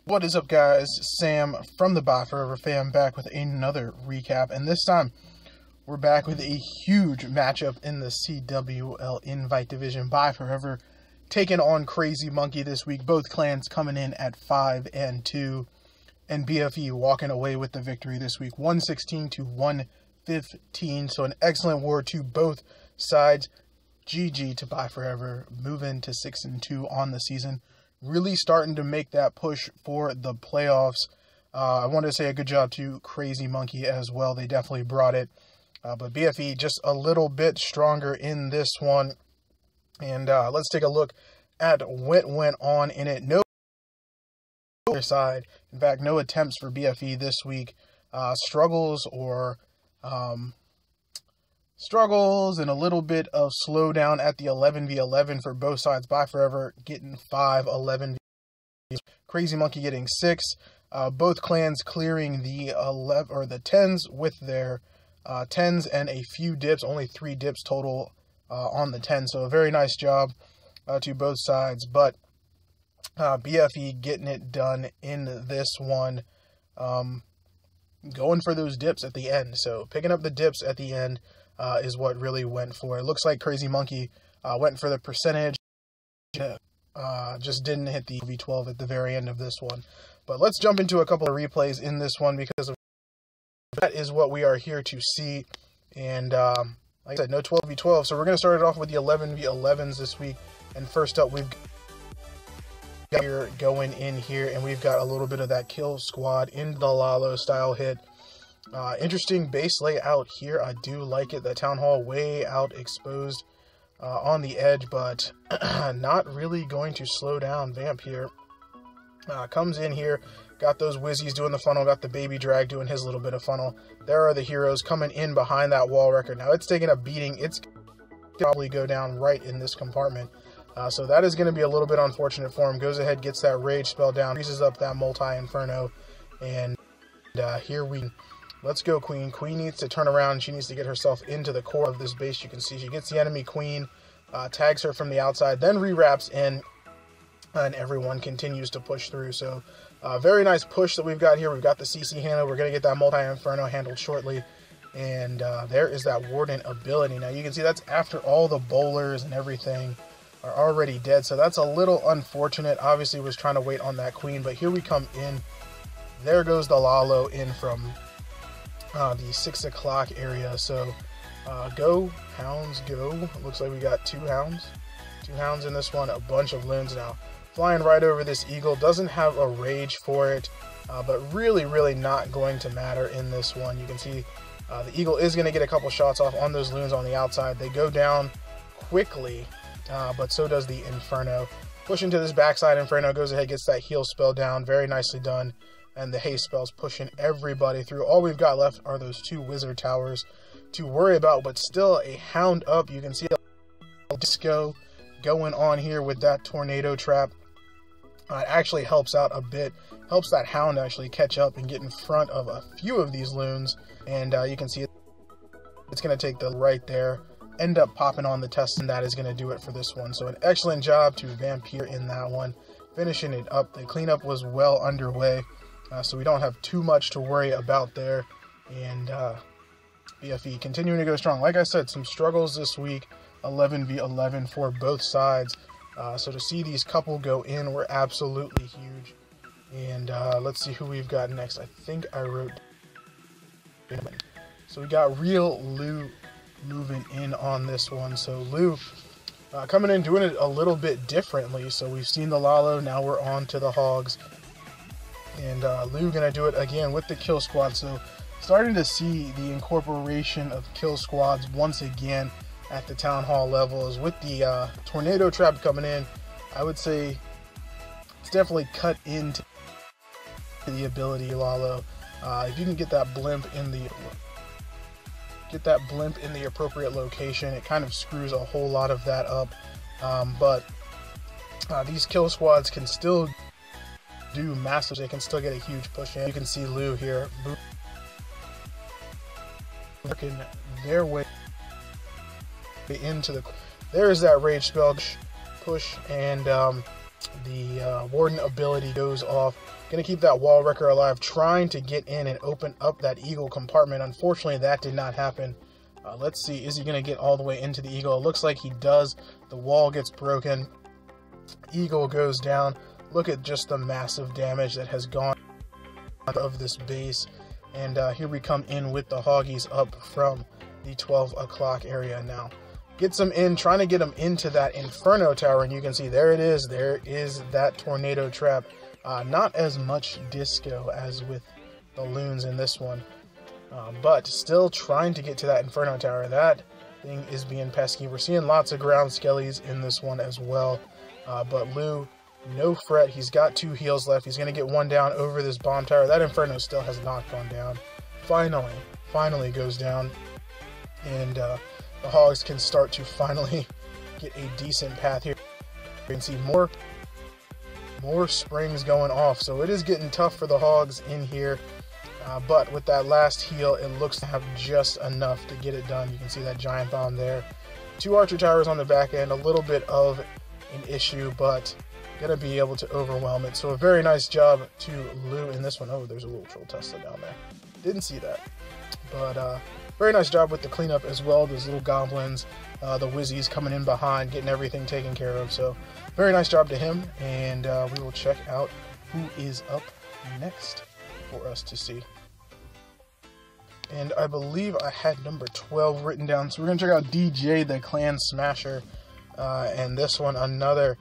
What is up, guys? Sam from the ByeForever fam back with another recap, and this time we're back with a huge matchup in the CWL Invite Division. ByeForever taking on Crazy Monkey this week. Both clans coming in at 5-2, and BFE walking away with the victory this week, 116 to 115. So an excellent war to both sides. GG to ByeForever, moving to 6-2 on the season. Really starting to make that push for the playoffs. I wanted to say a good job to Crazy Monkey as well. They definitely brought it. But BFE just a little bit stronger in this one. And let's take a look at what went on in it. No other side. In fact, no attempts for BFE this week. Struggles and a little bit of slowdown at the 11v11 for both sides. ByeForever getting 5-11. Crazy Monkey getting 6. Both clans clearing the 11 or the 10s with their 10s and a few dips. Only 3 dips total on the 10. So a very nice job to both sides. But BFE getting it done in this one. Going for those dips at the end. So picking up the dips at the end is what really went for. It looks like Crazy Monkey went for the percentage. Just didn't hit the V12 at the very end of this one. But let's jump into a couple of replays in this one, because that is what we are here to see. And like I said, no 12v12. So we're going to start it off with the 11v11s this week. And first up, we've got here going in here, and we've got a little bit of that kill squad in the Lalo style hit. Interesting base layout here. I do like it. The town hall way out exposed on the edge, but not really going to slow down Vamp here. Comes in here, got those whizzies doing the funnel, got the baby drag doing his little bit of funnel. There are the heroes coming in behind that wall record. Now it's taking a beating. It's probably go down right in this compartment. So that is going to be a little bit unfortunate for him. Goes ahead, gets that rage spell down, freezes up that multi-inferno, and let's go, Queen. Queen needs to turn around. She needs to get herself into the core of this base. You can see she gets the enemy Queen, tags her from the outside, then re-wraps in, and everyone continues to push through. So very nice push that we've got here. We've got the CC handle. We're going to get that multi-inferno handled shortly. And there is that Warden ability. Now you can see that's after all the bowlers and everything are already dead. So that's a little unfortunate. Obviously was trying to wait on that Queen, but here we come in. There goes the Lalo in from the 6 o'clock area. So go hounds, go. Looks like we got 2 hounds in this one, a bunch of loons. Now flying right over this eagle, doesn't have a rage for it, but really not going to matter in this one. You can see the eagle is going to get a couple shots off on those loons on the outside. They go down quickly, but so does the inferno. Pushing to this backside, inferno goes ahead, gets that heal spell down, very nicely done. And the haste spells pushing everybody through. All we've got left are those 2 wizard towers to worry about, but still a hound up. You can see a disco going on here with that tornado trap. It actually helps out a bit, helps that hound actually catch up and get in front of a few of these loons. And you can see it's going to take the right there, end up popping on the test, and that is going to do it for this one. So an excellent job to Vampire in that one, finishing it up. The cleanup was well underway. So we don't have too much to worry about there. And BFE continuing to go strong. Like I said, some struggles this week, 11v11 for both sides. So to see these couple go in were absolutely huge. And let's see who we've got next. I think I wrote... So we got Real Lou moving in on this one. So Lou coming in, doing it a little bit differently. So we've seen the Lalo, now we're on to the Hogs. And Lou gonna do it again with the kill squad. So starting to see the incorporation of kill squads once again at the town hall levels. With the tornado trap coming in, I would say it's definitely cut into the ability Lalo. If you can get that blimp in the appropriate location, it kind of screws a whole lot of that up. But these kill squads can still do massive. They can still get a huge push in. You can see Lou here working their way into the... There is that rage spell push, and The Warden ability goes off. Going to keep that Wall Wrecker alive, trying to get in and open up that Eagle compartment. Unfortunately, that did not happen. Let's see, is he going to get all the way into the Eagle? It looks like he does. The wall gets broken. Eagle goes down. Look at just the massive damage that has gone of this base. And here we come in with the Hoggies up from the 12 o'clock area now. Gets them in, trying to get them into that Inferno Tower, and you can see there it is. There is that tornado trap. Not as much disco as with the loons in this one, but still trying to get to that Inferno Tower. That thing is being pesky. We're seeing lots of ground skellies in this one as well, but Lou, no fret. He's got 2 heals left. He's going to get one down over this bomb tower. That Inferno still has not gone down. Finally goes down, and the Hogs can start to finally get a decent path here. You can see more springs going off, so it is getting tough for the Hogs in here, but with that last heal, it looks to have just enough to get it done. You can see that giant bomb there. 2 archer towers on the back end, a little bit of an issue, but gonna be able to overwhelm it. So a very nice job to Lou in this one. Oh, there's a little troll Tesla down there. Didn't see that, but very nice job with the cleanup as well. Those little goblins, the Wizzies coming in behind, getting everything taken care of. So very nice job to him, and we will check out who is up next for us to see. And I believe I had number 12 written down, so we're going to check out DJ, the Clan Smasher, and this one, another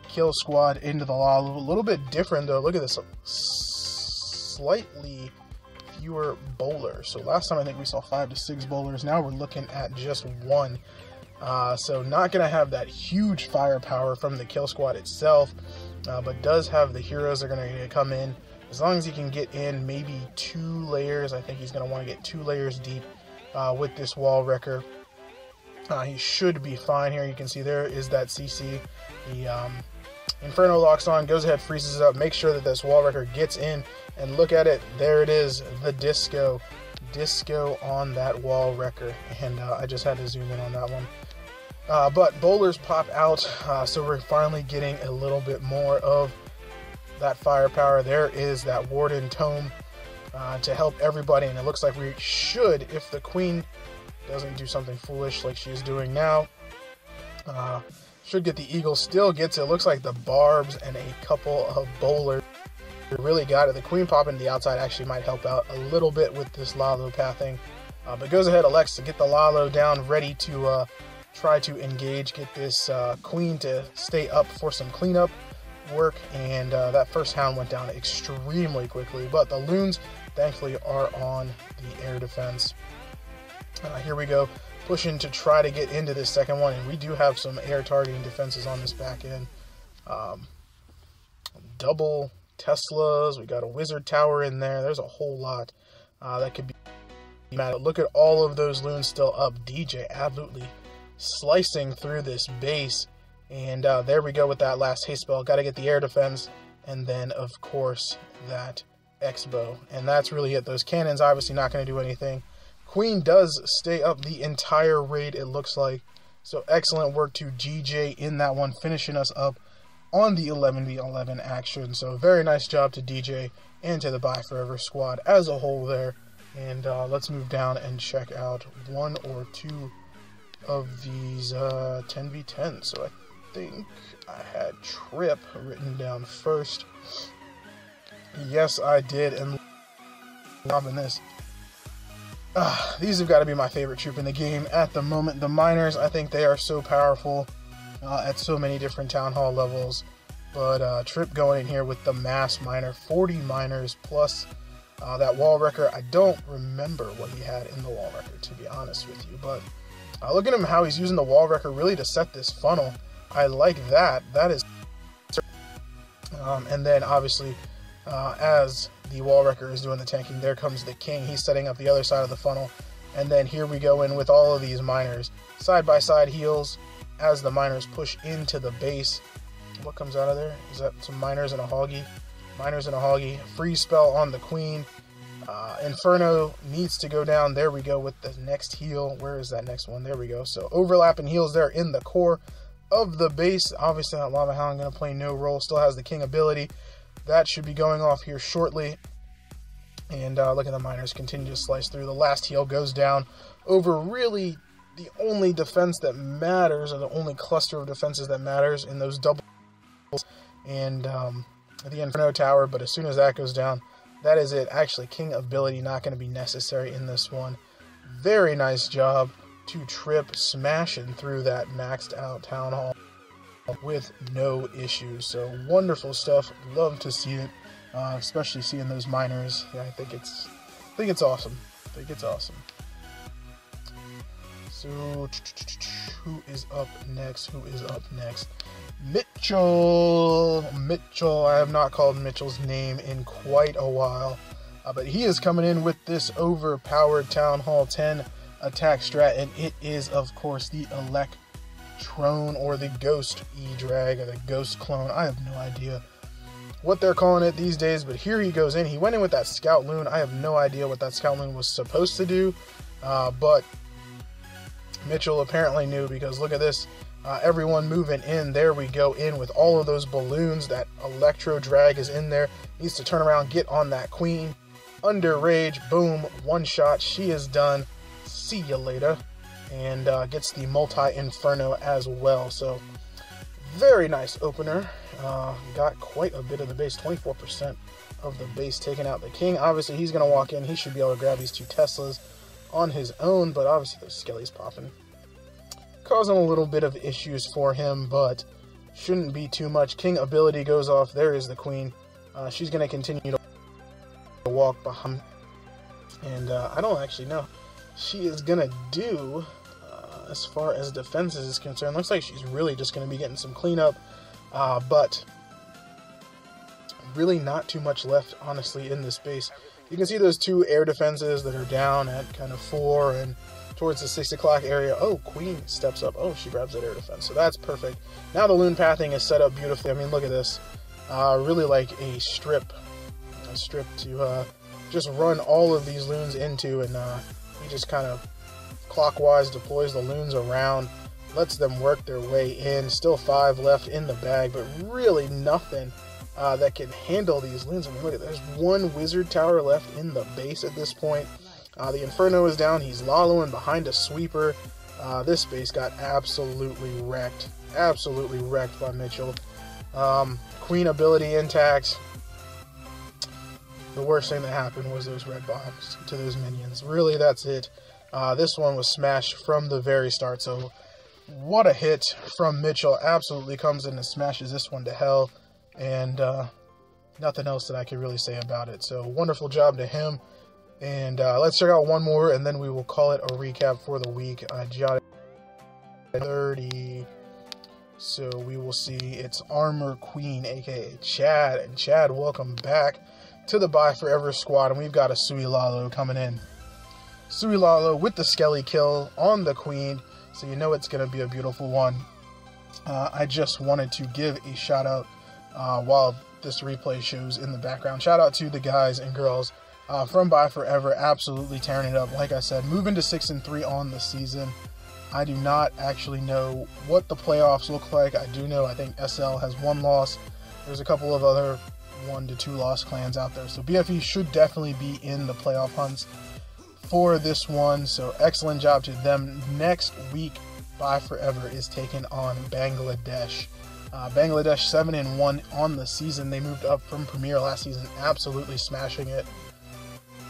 kill squad into the law. A little bit different, though. Look at this, slightly fewer bowlers. So last time I think we saw 5 to 6 bowlers. Now we're looking at just 1. So not going to have that huge firepower from the kill squad itself, but does have the heroes that are going to come in. As long as he can get in maybe 2 layers, I think he's going to want to get 2 layers deep with this Wall Wrecker. He should be fine here. You can see there is that CC. The Inferno locks on, goes ahead, freezes it up, makes sure that this Wall Wrecker gets in, and look at it, there it is, the disco on that Wall Wrecker, and I just had to zoom in on that one. But bowlers pop out, so we're finally getting a little bit more of that firepower. There is that Warden Tome to help everybody, and it looks like we should, if the Queen doesn't do something foolish like she is doing now, should get the Eagle. Still gets it. Looks like the Barbs and a couple of bowlers really got it. The Queen popping to the outside actually might help out a little bit with this Lalo pathing, but goes ahead, elects to get the Lalo down, ready to try to engage, get this Queen to stay up for some cleanup work, and that first hound went down extremely quickly, but the loons thankfully are on the air defense. Here we go, pushing to try to get into this second one, and we do have some air targeting defenses on this back end. Double Teslas, we got a wizard tower in there. There's a whole lot that could be mad. Look at all of those loons still up. DJ absolutely slicing through this base, and there we go with that last haste spell. Got to get the air defense, and then of course that X-bow, and that's really it. Those cannons obviously not going to do anything. Queen does stay up the entire raid, it looks like, so excellent work to DJ in that one, finishing us up on the 11v11 action. So very nice job to DJ and to the ByeForever squad as a whole there. And let's move down and check out 1 or 2 of these 10v10. So I think I had Trip written down first. Yes, I did. And loving this. These have got to be my favorite troop in the game at the moment. The miners, I think they are so powerful at so many different town hall levels. But Trip going in here with the mass miner, 40 miners plus that Wall Wrecker. I don't remember what he had in the Wall Wrecker, to be honest with you. But look at him, how he's using the Wall Wrecker really to set this funnel. I like that. That is... and then obviously, as the Wall Wrecker is doing the tanking, there comes the King. He's setting up the other side of the funnel. And then here we go in with all of these miners. Side-by-side heals as the miners push into the base. What comes out of there? Is that some miners and a Hoggy? Miners and a Hoggy. Freeze spell on the Queen. Inferno needs to go down. There we go with the next heal. Where is that next one? There we go. So overlapping heals there in the core. of the base. Obviously, that Lava Hound going to play no role. Still has the King ability. That should be going off here shortly. And look at the miners continue to slice through. The last heal goes down over really the only defense that matters, or the only cluster of defenses that matters in those doubles and the Inferno Tower. But as soon as that goes down, that is it. Actually, King ability not going to be necessary in this one. Very nice job to trip smashing through that maxed out Town Hall with no issues. So wonderful stuff. Love to see it, especially seeing those miners. Yeah, I think it's awesome. I think it's awesome. So who is up next? Who is up next? Mitchell. I have not called Mitchell's name in quite a while, but he is coming in with this overpowered Town Hall 10 attack strat, and it is, of course, the Electrone, or the Ghost E-Drag, or the Ghost Clone. I have no idea what they're calling it these days, but here he goes in. He went in with that Scout Loon. I have no idea what that Scout Loon was supposed to do, but Mitchell apparently knew, because look at this. Everyone moving in. There we go, in with all of those balloons. That Electro Drag is in there. Needs to turn around, get on that Queen. Under Rage, boom, one shot. She is done. See you later. And gets the Multi-Inferno as well. So, very nice opener. Got quite a bit of the base, 24% of the base taken out. The King, obviously, he's going to walk in. He should be able to grab these 2 Teslas on his own, but obviously those Skellies popping, causing a little bit of issues for him, but shouldn't be too much. King ability goes off. There is the Queen. She's going to continue to walk behind, and I don't actually know she is going to do as far as defenses is concerned. Looks like she's really just going to be getting some cleanup, but really not too much left, honestly, in this base. You can see those 2 air defenses that are down at kind of 4 and towards the 6 o'clock area. Oh, Queen steps up. Oh, she grabs that air defense. So that's perfect. Now the loon pathing is set up beautifully. I mean, look at this. Really like a strip to just run all of these loons into, and he just kind of clockwise deploys the loons around, lets them work their way in. Still 5 left in the bag, but really nothing that can handle these loons. I mean, look at, there's 1 wizard tower left in the base at this point. The Inferno is down. He's lolling behind a sweeper. This base got absolutely wrecked by Mitchell. Queen ability intact. The worst thing that happened was those red bombs to those minions. Really, that's it. This one was smashed from the very start. So what a hit from Mitchell. Absolutely comes in and smashes this one to hell. And nothing else that I can really say about it. So wonderful job to him. And let's check out one more, and then we will call it a recap for the week. I jotted 30. So we will see it's Armor Queen, aka Chad. And Chad, welcome back to the ByeForever squad. And we've got a Suilalo coming in. Suilalo with the Skelly kill on the Queen. So you know it's going to be a beautiful one. I just wanted to give a shout out while this replay shows in the background. Shout out to the guys and girls from ByeForever, absolutely tearing it up. Like I said, moving to 6-3 on the season. I do not actually know what the playoffs look like. I do know I think SL has 1 loss. There's a couple of other 1 to 2 loss clans out there. So BFE should definitely be in the playoff hunts for this one. So excellent job to them. Next week, ByeForever is taking on Bangladesh. Bangladesh 7-1 on the season. They moved up from Premier last season, absolutely smashing it.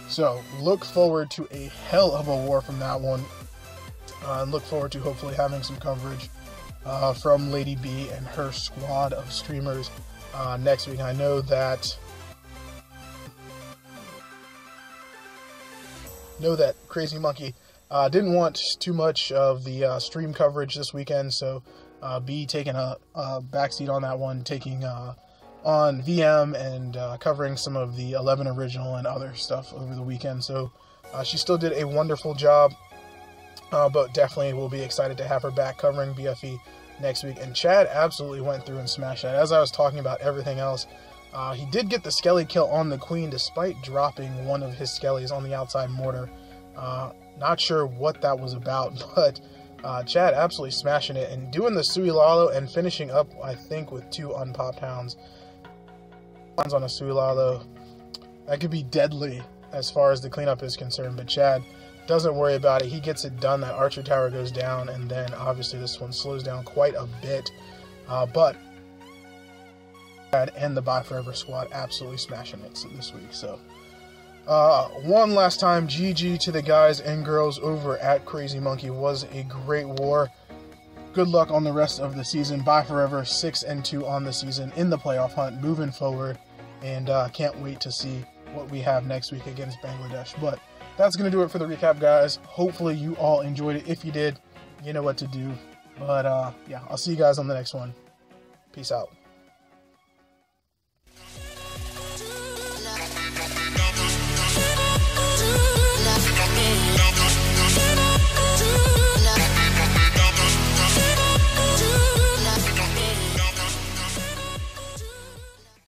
So look forward to a hell of a war from that one. And look forward to hopefully having some coverage from LadyB and her squad of streamers next week. I know that Crazy Monkey didn't want too much of the stream coverage this weekend, so B taking a backseat on that one, taking on VM and covering some of the 11 original and other stuff over the weekend. So she still did a wonderful job, but definitely will be excited to have her back covering BFE next week. And Chad absolutely went through and smashed that. As I was talking about everything else, he did get the Skelly kill on the Queen despite dropping one of his Skellies on the outside mortar. Not sure what that was about, but Chad absolutely smashing it and doing the Suilalo and finishing up, I think, with 2 unpopped hounds. On a Suilalo, that could be deadly as far as the cleanup is concerned, but Chad doesn't worry about it. He gets it done. That archer tower goes down, and then obviously this one slows down quite a bit. But Chad and the ByeForever squad absolutely smashing it this week. So one last time, GG to the guys and girls over at Crazy Monkey. Was a great war. Good luck on the rest of the season. ByeForever 6-2 on the season in the playoff hunt, moving forward, and can't wait to see what we have next week against Bangladesh. But that's going to do it for the recap, guys. Hopefully you all enjoyed it. If you did, you know what to do. But yeah, I'll see you guys on the next one. Peace out.